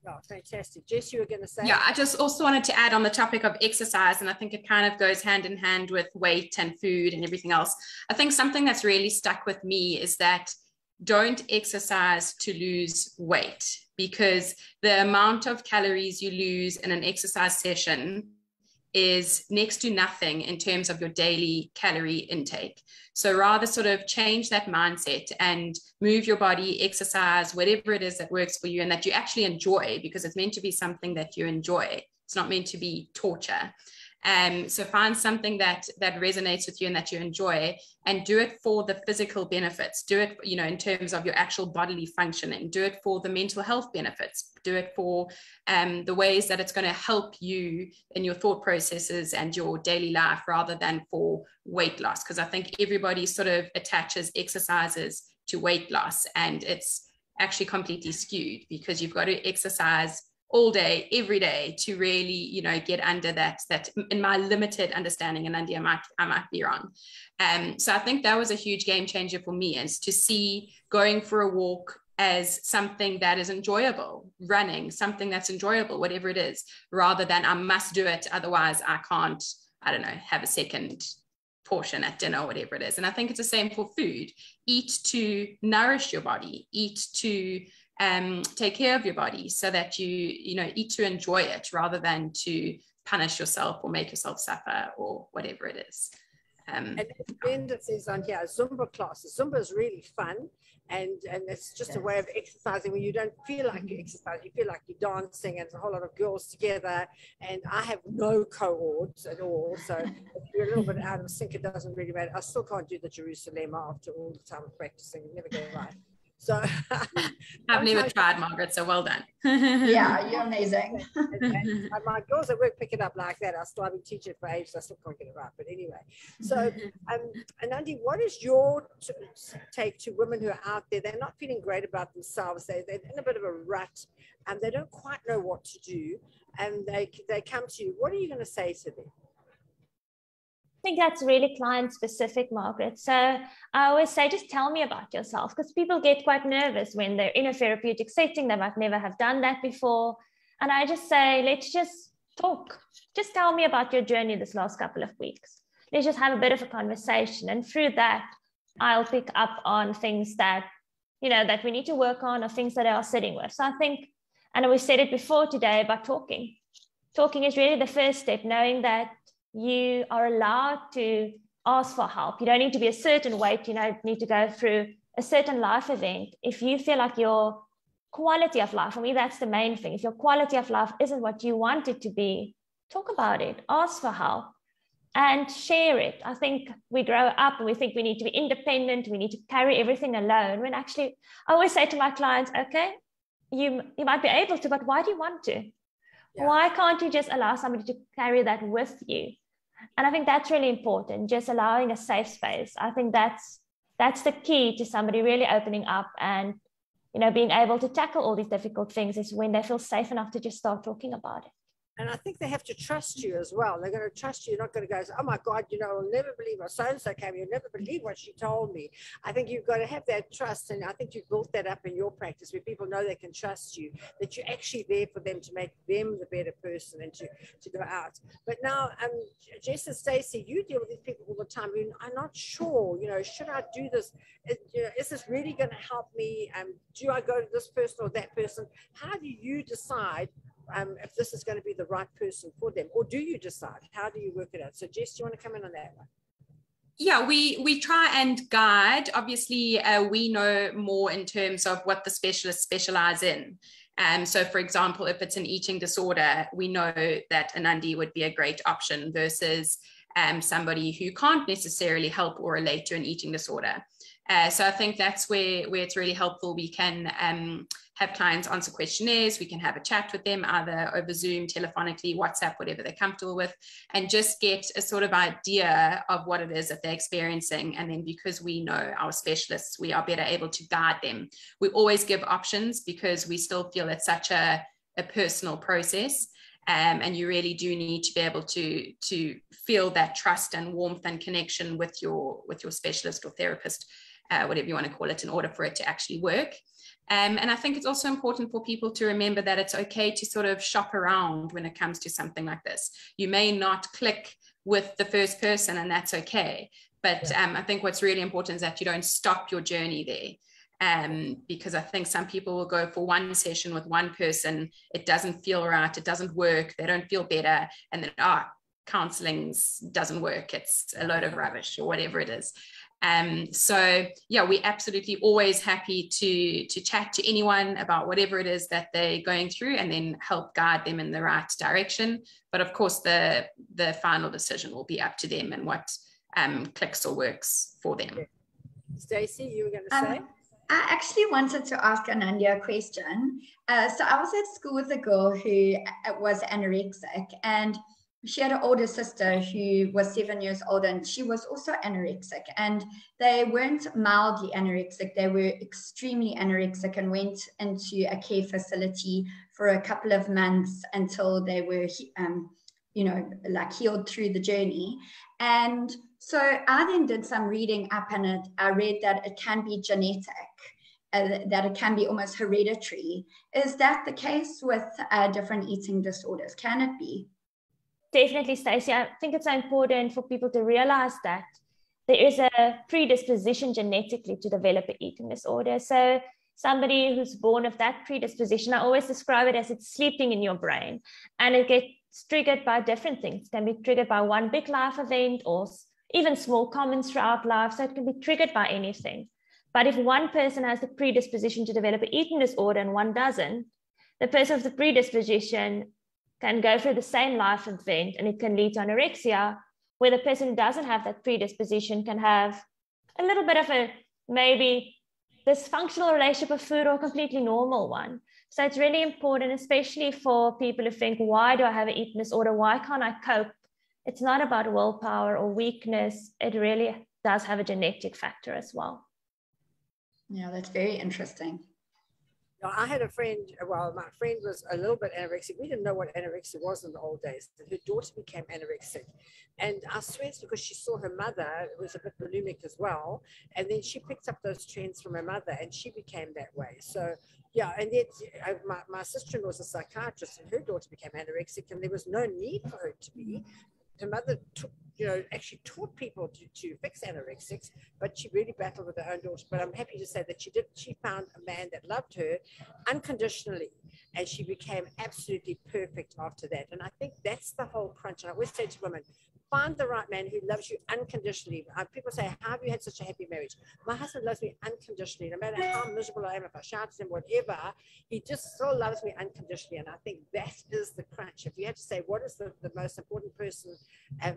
Oh, fantastic. Jess, you were going to say? Yeah, I just also wanted to add on the topic of exercise, and I think it kind of goes hand in hand with weight and food and everything else. I think something that's really stuck with me is that don't exercise to lose weight, because the amount of calories you lose in an exercise session is next to nothing in terms of your daily calorie intake. So rather sort of change that mindset and move your body, exercise, whatever it is that works for you and that you actually enjoy, because it's meant to be something that you enjoy. It's not meant to be torture. So find something that resonates with you and that you enjoy, and do it for the physical benefits. Do it, you know, in terms of your actual bodily functioning. Do it for the mental health benefits. Do it for the ways that it's going to help you in your thought processes and your daily life, rather than for weight loss. Because I think everybody sort of attaches exercises to weight loss, and it's actually completely skewed, because you've got to exercise all day, every day, to really, you know, get under that, in my limited understanding, and Anandi, I might be wrong. So I think that was a huge game changer for me, is to see going for a walk as something that is enjoyable, running, something that's enjoyable, whatever it is, rather than I must do it, otherwise I can't, I don't know, have a second portion at dinner or whatever it is. And I think it's the same for food. Eat to nourish your body, eat to take care of your body, so that you know, eat to enjoy it, rather than to punish yourself or make yourself suffer or whatever it is. And Glenda says on here, Zumba classes. Zumba is really fun, and it's just a way of exercising where you don't feel like you're exercising, you feel like you're dancing, and it's a whole lot of girls together. And I have no cohorts at all, so if you're a little bit out of sync, it doesn't really matter. I still can't do the Jerusalem after all the time of practicing. It never goes right. So I've never tried, Margaret, so well done. Yeah, you're amazing. and my girls at work pick it up like that. I still haven't teach it for ages. I still can't get it right. But anyway, so Anandi, what is your take to women who are out there? They're not feeling great about themselves. They're in a bit of a rut, and they don't quite know what to do. And they come to you. What are you going to say to them? I think that's really client specific, Margaret. So I always say, just tell me about yourself, because people get quite nervous when they're in a therapeutic setting. They might never have done that before. And I just say, let's just talk. Just tell me about your journey this last couple of weeks. Let's just have a bit of a conversation. And through that, I'll pick up on things that, that we need to work on, or things that I are sitting with. So I think, and we said it before today about talking. Talking is really the first step, knowing that you are allowed to ask for help. You don't need to be a certain weight. You don't need to go through a certain life event. If you feel like your quality of life, for me, that's the main thing. If your quality of life isn't what you want it to be, talk about it, ask for help, and share it. I think we grow up and we think we need to be independent. We need to carry everything alone. When actually, I always say to my clients, okay, you might be able to, but why do you want to? Yeah. Why can't you just allow somebody to carry that with you? And I think that's really important, just allowing a safe space. I think that's the key to somebody really opening up and, being able to tackle all these difficult things, is when they feel safe enough to just start talking about it. And I think they have to trust you as well. They're going to trust you. You're not going to go, oh my God, I'll never believe what so-and-so came. You'll never believe what she told me. I think you've got to have that trust. And I think you've built that up in your practice, where people know they can trust you, that you're actually there for them to make them the better person and to go out. But now, Jess and Stacey, you deal with these people all the time. I'm not sure, should I do this? Is this really going to help me? Do I go to this person or that person? How do you decide if this is going to be the right person for them, or do you decide? How do you work it out? So Jess, do you want to come in on that one? Yeah, we try and guide. Obviously, we know more in terms of what the specialists specialize in. So for example, if it's an eating disorder, we know that Anandi would be a great option versus somebody who can't necessarily help or relate to an eating disorder. So I think that's where it's really helpful. We can have clients answer questionnaires. We can have a chat with them, either over Zoom, telephonically, WhatsApp, whatever they're comfortable with, and just get a sort of idea of what it is that they're experiencing. And then, because we know our specialists, we are better able to guide them. We always give options, because we still feel it's such a personal process. And you really do need to be able to feel that trust and warmth and connection with your specialist or therapist, whatever you want to call it, in order for it to actually work. And I think it's also important for people to remember that it's okay to sort of shop around when it comes to something like this. You may not click with the first person, and that's okay. But I think what's really important is that you don't stop your journey there. Because I think some people will go for one session with one person, it doesn't feel right, it doesn't work, they don't feel better, and then, counseling doesn't work, it's a load of rubbish, or whatever it is. So yeah, we're absolutely always happy to chat to anyone about whatever it is that they're going through, and then help guide them in the right direction. But of course, the final decision will be up to them and what clicks or works for them. Stacey, you were going to say? I actually wanted to ask Anandi a question. So I was at school with a girl who was anorexic, and she had an older sister who was 7 years older, and she was also anorexic. And they weren't mildly anorexic, they were extremely anorexic, and went into a care facility for a couple of months until they were, healed through the journey. And so I then did some reading up, and I read that it can be genetic, that it can be almost hereditary. Is that the case with different eating disorders? Can it be? Definitely, Stacey. I think it's so important for people to realize that there is a predisposition genetically to develop an eating disorder. So somebody who's born with that predisposition, I always describe it as it's sleeping in your brain, and it gets triggered by different things. It can be triggered by one big life event, or even small comments throughout life. So it can be triggered by anything. But if one person has the predisposition to develop an eating disorder and one doesn't, the person with the predisposition can go through the same life event, and it can lead to anorexia, where the person who doesn't have that predisposition can have a little bit of a maybe dysfunctional relationship with food or a completely normal one. So it's really important, especially for people who think, why do I have an eating disorder? Why can't I cope? It's not about willpower or weakness. It really does have a genetic factor as well. Yeah, that's very interesting. Now, I had a friend, well, my friend was a little bit anorexic. We didn't know what anorexia was in the old days. Her daughter became anorexic. And I swear it's because she saw her mother was a bit bulimic as well. And then she picked up those trends from her mother and she became that way. So, yeah, and yet my sister-in-law was a psychiatrist and her daughter became anorexic and there was no need for her to be. Her mother took, actually taught people to fix anorexics, but she really battled with her own daughter. But I'm happy to say that she found a man that loved her unconditionally, and she became absolutely perfect after that. And I think that's the whole crunch. And I always say to women, find the right man who loves you unconditionally. People say, how have you had such a happy marriage? My husband loves me unconditionally. No matter how miserable I am, if I shout at him, whatever, he just still loves me unconditionally. And I think that is the crunch. If you had to say, what is the most important person, a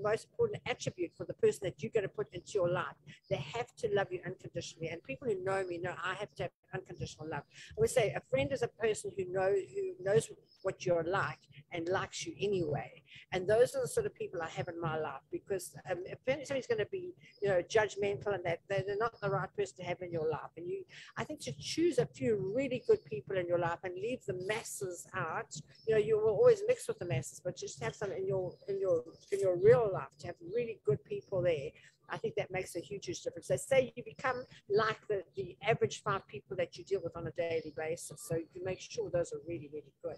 most important attribute for the person that you're going to put into your life, they have to love you unconditionally. And people who know me know I have to have unconditional love. I would say a friend is a person who knows what you're like and likes you anyway. And those are the sort of people I have in my life, because if somebody's going to be, judgmental and that, they're not the right person to have in your life. And I think to choose a few really good people in your life and leave the masses out. You will always mix with the masses, but just have some in your real life, to have really good people there. I think that makes a huge difference. They say you become like the average 5 people that you deal with on a daily basis. So you can make sure those are really, really good.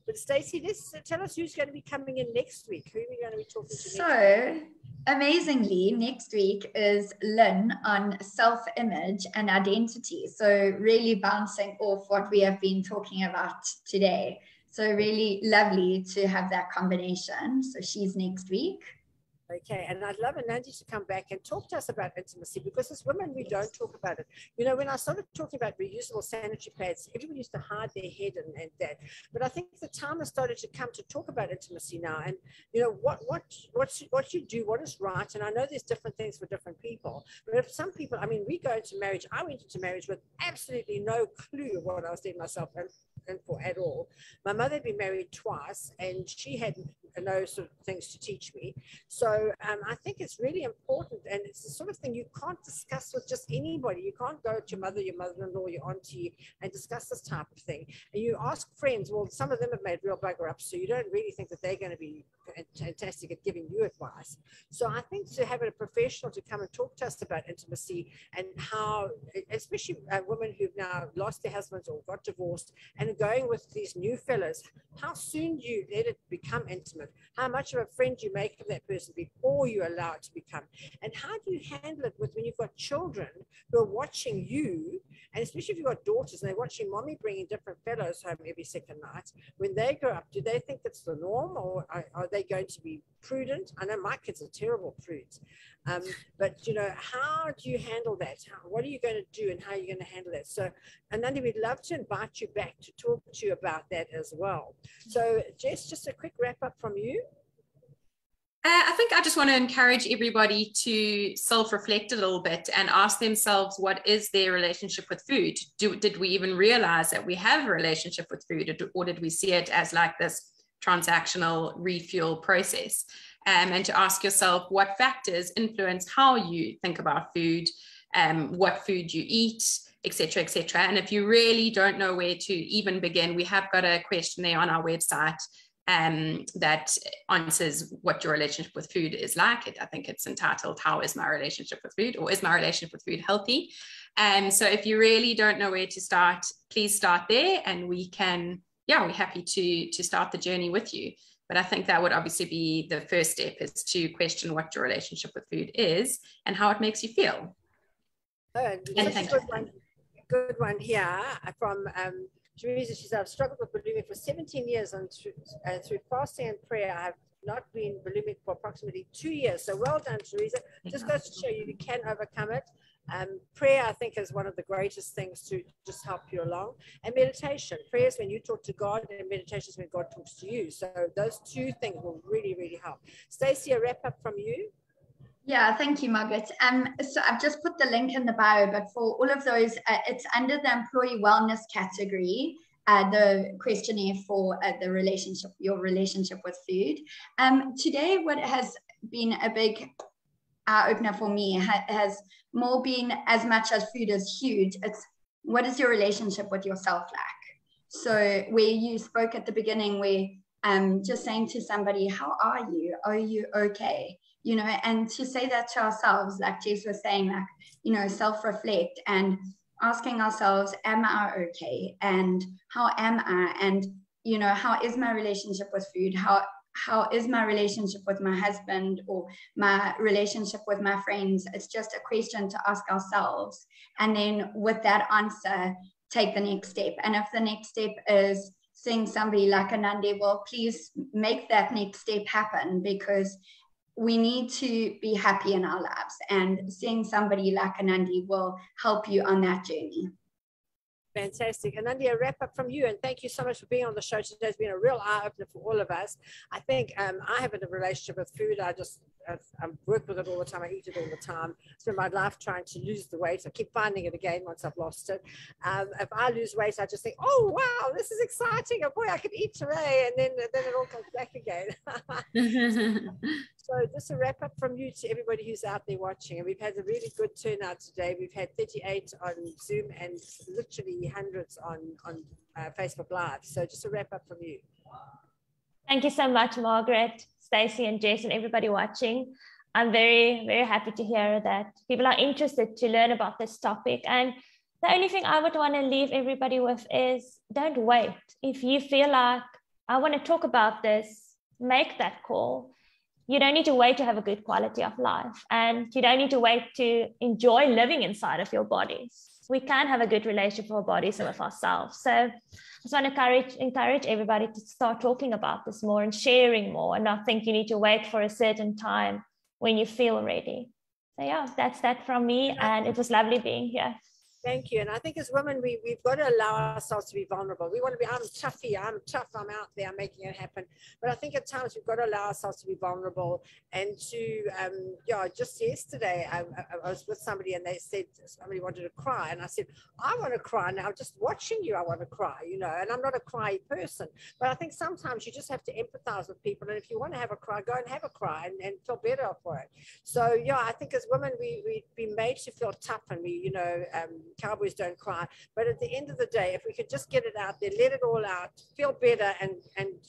But Stacey, tell us who's going to be coming in next week. Who are we going to be talking to next week? So, amazingly, next week is Lynn on self-image and identity. So really bouncing off what we have been talking about today. So really lovely to have that combination. So she's next week. Okay, and I'd love Anandi to come back and talk to us about intimacy, because as women, we don't talk about it. When I started talking about reusable sanitary pads, everybody used to hide their head and that. But I think the time has started to come to talk about intimacy now, and what you do, what is right. And I know there's different things for different people. But if some people, we go into marriage. I went into marriage with absolutely no clue of what I was doing myself in for at all. My mother had been married twice, and she had no sort of things to teach me. So I think it's really important, and it's the sort of thing you can't discuss with just anybody. You can't go to your mother, your mother-in-law, your auntie, and discuss this type of thing. And you ask friends, well, some of them have made real bugger ups, so you don't really think that they're going to be fantastic at giving you advice. So I think to have a professional to come and talk to us about intimacy and how, especially women who've now lost their husbands or got divorced and going with these new fellas, how soon do you let it become intimate? How much of a friend you make of that person before you allow it to become? And how do you handle it with when you've got children who are watching you, and especially if you've got daughters and they're watching mommy bringing different fellows home every second night? When they grow up, do they think it's the norm, or are they going to be prudent? I know my kids are terrible prudes, but how do you handle that? What are you going to do, and how are you going to handle that? So Anandi, we'd love to invite you back to talk to you about that as well. So Jess, just a quick wrap up from you. I think I just want to encourage everybody to self-reflect a little bit and ask themselves, what is their relationship with food? Did we even realize that we have a relationship with food, or did we see it as like this transactional refuel process? And to ask yourself what factors influence how you think about food, what food you eat, etc., etc. And if you really don't know where to even begin, we have got a questionnaire on our website that answers what your relationship with food is like. I think it's entitled, How is my relationship with food? Or is my relationship with food healthy? So if you really don't know where to start, please start there, and we're happy to start the journey with you. But I think that would obviously be the first step, is to question what your relationship with food is and how it makes you feel. Good one here from Teresa. She said, I've struggled with bulimia for 17 years, and through fasting and prayer, I have not been bulimic for approximately 2 years. So well done, Teresa. Just goes to show you can overcome it. Prayer, I think, is one of the greatest things to just help you along. And meditation. Prayer is when you talk to God, and meditation is when God talks to you. So those two things will really, really help. Stacey, a wrap up from you. Yeah, thank you, Margaret. So I've just put the link in the bio, but for all of those, it's under the employee wellness category, the questionnaire for your relationship with food. Today, what has been a big eye-opener for me has more been, as much as food is huge, it's what is your relationship with yourself like? So where you spoke at the beginning, where just saying to somebody, how are you? Are you okay? You know, and to say that to ourselves, like Jess was saying, like, you know, self-reflect and asking ourselves, am I okay? And how am I? And, you know, how is my relationship with food? How is my relationship with my husband or my relationship with my friends? It's just a question to ask ourselves. And then with that answer, take the next step. And if the next step is seeing somebody like Anandi, well, please make that next step happen, because we need to be happy in our lives, and seeing somebody like Anandi will help you on that journey. Fantastic. Anandi, a wrap up from you, and thank you so much for being on the show today. It's been a real eye-opener for all of us. I think I have a relationship with food. I work with it all the time. I eat it all the time. I spend my life trying to lose the weight. I keep finding it again once I've lost it. If I lose weight, I just think, oh, wow, this is exciting. Oh, boy, I could eat today. And then it all comes back again. So just a wrap up from you to everybody who's out there watching. And we've had a really good turnout today. We've had 38 on Zoom and literally hundreds on Facebook Live. So just a wrap up from you. Thank you so much, Margaret, Stacey, and Jess, and everybody watching. I'm very, very happy to hear that people are interested to learn about this topic. And the only thing I would want to leave everybody with is don't wait. If you feel like, I want to talk about this, make that call. You don't need to wait to have a good quality of life, and you don't need to wait to enjoy living inside of your bodies. We can have a good relationship with our bodies and with ourselves. So I just want to encourage everybody to start talking about this more and sharing more, and not think you need to wait for a certain time when you feel ready. So yeah, that's that from me, and it was lovely being here. Thank you. And I think as women, we've got to allow ourselves to be vulnerable. We want to be, I'm toughy, I'm tough, I'm out there, I'm making it happen. But I think at times we've got to allow ourselves to be vulnerable and to, just yesterday, I was with somebody and they said, somebody wanted to cry. And I said, I want to cry now, just watching you, I want to cry, you know, and I'm not a cry person. But I think sometimes you just have to empathize with people. And if you want to have a cry, go and have a cry and feel better for it. So, yeah, I think as women, we've been made to feel tough, and cowboys don't cry. But at the end of the day, if we could just get it out there, let it all out, feel better, and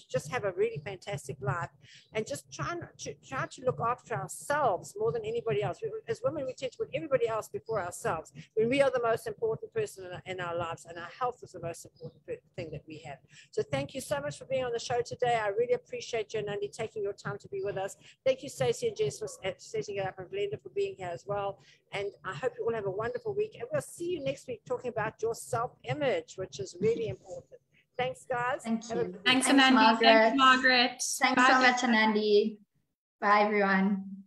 just have a really fantastic life, and just try to look after ourselves more than anybody else. As women, we tend to put everybody else before ourselves when we are the most important person in our lives, and our health is the most important thing that we have. So thank you so much for being on the show today. I really appreciate you, Anandi, taking your time to be with us. Thank you, Stacey and Jess, for setting it up, and Glenda for being here as well. And I hope you all have a wonderful week, and we'll see you next week talking about your self-image, which is really important. Thanks, guys. Thank you. Thanks, Anandi. Margaret. Thanks, Margaret. Thanks so much, Anandi. Bye, everyone.